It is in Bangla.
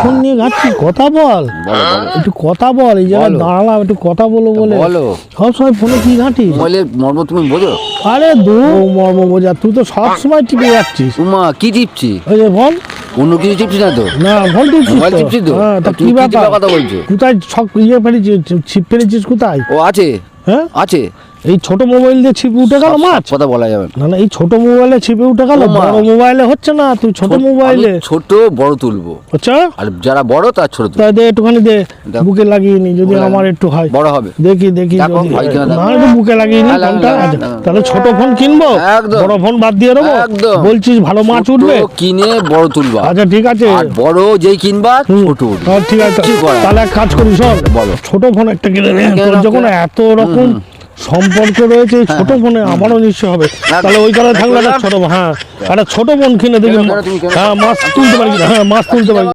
ফোন নিয়ে ঘাটছিস? কথা বল, একটু কথা বল। এই জায়গায় দাঁড়ালাম, একটু কথা বলো বলে। সব সময় ফোনে কি ঘাঁটিস? মর্ম তুমি বোঝো? আরে দু মর্ম বোঝা, তুই তো সব সময় টিপে যাচ্ছিস। উমা কি টিপছি? ওই যে ফোন, অন্য কিছু টিপছি না তো। না ফোন টিপছিস মোবাইল তো? টিপছি তো। হ্যাঁ, তা তুমি কি কি ব্যাপার? টিপার কথা বলছো? কোথায় সব ইয়ে ফেলেছিস, ছিপ ফেলেছিস কোথায়? ও আছে, হ্যাঁ আছে। এই ছোট মোবাইল দিয়ে ছিপে উঠে গেল মাছ? কথা বলা যাবে না না, এই ছোট মোবাইলে ছিপে উঠে গেল, বড় মোবাইলে হচ্ছে না। তুই ছোট মোবাইলে ছোট বড় তুলবো। আচ্ছা, আর যারা বড় তার ছোট তুলবো। তাই দে একটুখানি দে, বুকে লাগিয়ে নি, যদি আমার একটু হয় বড় হবে। দেখি দেখি দেখো, যদি হয় কিনা দেখো। না, একটু বুকে লাগিয়ে নি ফোনটা। আচ্ছা, তাহলে ছোট ফোন কিনবো, একদম। বড় ফোন বাদ দিয়ে দেবো? একদম। বলছিস ভালো মাছ উঠবে? ছোট কিনে বড় তুলবা। আচ্ছা ঠিক আছে। আর বড় যেই কিনবা ছোট উঠবে। ঠিক আছে, কি করা? তাহলে এক কাজ করি, শোন, বলো। ছোট ফোন একটা কিনে নে। তোর যখন এত রকম সম্পর্ক রয়েছে এই ছোট ফোনে, আমারও নিশ্চয় হবে। তাহলে ওই কারণে থাকলে একটা ছোট, হ্যাঁ একটা ছোট ফোন কিনে দেখি। হ্যাঁ মাছ তুলতে পারি, হ্যাঁ মাছ তুলতে পারি।